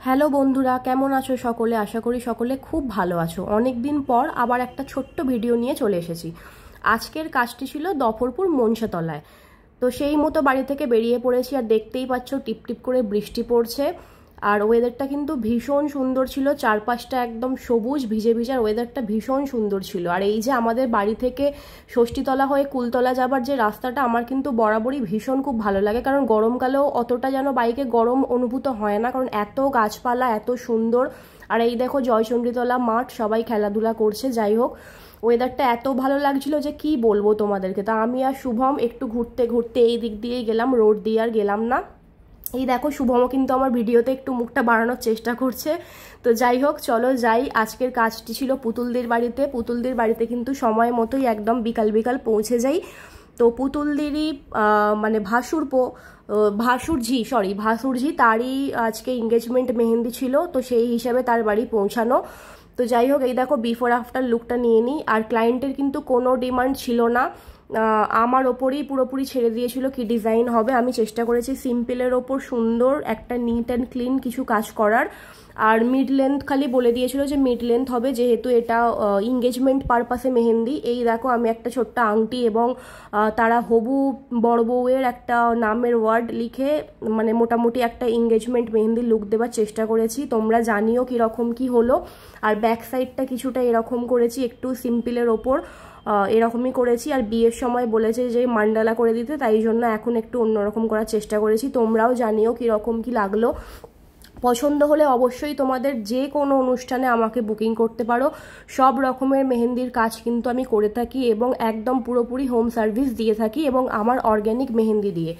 Hello বন্ধুরা, কেমন আছো সকলে? আশা করি সকলে খুব ভালো আছো। অনেক দিন পর আবার একটা ছোট্ট ভিডিও নিয়ে চলে এসেছি। আজকের কাজটি ছিল দফরপুর মনসাতলায়। তো সেই মতো বাড়ি থেকে বেরিয়ে পড়েছি, আর দেখতেই পাচ্ছ টিপটিপ করে বৃষ্টি পড়ছে। আর ওয়েদারটা কিন্তু ভীষণ সুন্দর ছিল, চারপাশটা একদম সবুজ ভিজে ভিজে, আর ওয়েদারটা ভীষণ সুন্দর ছিল। আর এই যে আমাদের বাড়ি থেকে ষষ্ঠীতলা হয়ে কুলতলা যাবার যে রাস্তাটা, আমার কিন্তু বরাবরই ভীষণ খুব ভালো লাগে, কারণ গরমকালেও অতটা যেন বাইকে গরম অনুভূত হয় না, কারণ এত গাছপালা এত সুন্দর। আর এই দেখো জয়চণ্ডীতলা মাঠ, সবাই খেলাধুলা করছে। যাই হোক, ওয়েদারটা এত ভালো লাগছিল যে কি বলবো তোমাদেরকে। তা আমি আর শুভম একটু ঘুরতে ঘুরতে এই দিক দিয়েই গেলাম, রোড দিয়ে আর গেলাম না। এই দেখো শুভমও কিন্তু আমার ভিডিওতে একটু মুখটা বাড়ানোর চেষ্টা করছে। তো যাই হোক, চলো যাই। আজকের কাজটি ছিল পুতুলদের বাড়িতে। পুতুলদের বাড়িতে কিন্তু সময় মতোই একদম বিকাল বিকাল পৌঁছে যাই। তো পুতুলদেরই মানে ভাসুরঝি তারই আজকে এঙ্গেজমেন্ট মেহেন্দি ছিল, তো সেই হিসাবে তার বাড়ি পৌঁছানো। তো যাই হোক, এই দেখো বিফোর আফটার লুকটা নিয়ে নিই। আর ক্লায়েন্টের কিন্তু কোনো ডিমান্ড ছিল না, আমার ওপরেই পুরোপুরি ছেড়ে দিয়েছিল কি ডিজাইন হবে। আমি চেষ্টা করেছি সিম্পলের ওপর সুন্দর একটা নিট অ্যান্ড ক্লিন কিছু কাজ করার। আর মিড লেন্থ খালি বলে দিয়েছিল যে মিড লেন্থ হবে, যেহেতু এটা এঙ্গেজমেন্ট পারপাসে মেহেন্দি। এই দেখো আমি একটা ছোট্ট আংটি এবং তারা হবু বড় বউয়ের একটা নামের ওয়ার্ড লিখে মানে মোটামুটি একটা এঙ্গেজমেন্ট মেহেন্দি লুক দেওয়ার চেষ্টা করেছি। তোমরা জানিও কীরকম কি হলো। আর ব্যাক সাইডটা কিছুটা এরকম করেছি, একটু সিম্পলের ওপর এরকমই করেছি। আর বিয়ের সময় বলেছে যে মান্ডালা করে দিতে, তাই জন্য এখন একটু অন্যরকম করার চেষ্টা করেছি। তোমরাও জানিও কীরকম কি লাগলো। পছন্দ হলে অবশ্যই তোমাদের যে কোনো অনুষ্ঠানে আমাকে বুকিং করতে পারো। সব রকমের মেহেন্দির কাজ কিন্তু আমি করে থাকি এবং একদম পুরোপুরি হোম সার্ভিস দিয়ে থাকি, এবং আমার অর্গ্যানিক মেহেন্দি দিয়ে।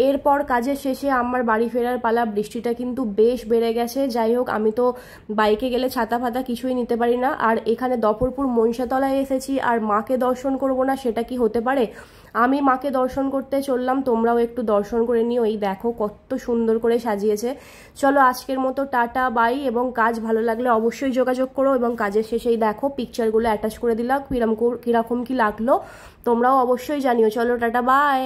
এরপর কাজের শেষে আমার বাড়ি ফেরার পালা। বৃষ্টিটা কিন্তু বেশ বেড়ে গেছে। যাই হোক, আমি তো বাইকে গেলে ছাতা ফাতা কিছুই নিতে পারি না। আর এখানে দফরপুর মনসাতলায় এসেছি আর মাকে দর্শন করব না, সেটা কি হতে পারে? আমি মাকে দর্শন করতে চললাম, তোমরাও একটু দর্শন করে নিও। এই দেখো কত সুন্দর করে সাজিয়েছে। চলো আজকের মতো টাটা বাই, এবং কাজ ভালো লাগলে অবশ্যই যোগাযোগ করো। এবং কাজের শেষেই দেখো পিকচারগুলো অ্যাটাচ করে দিলাম, কিরকম কি লাগলো তোমরাও অবশ্যই জানিও। চলো টাটা বাই।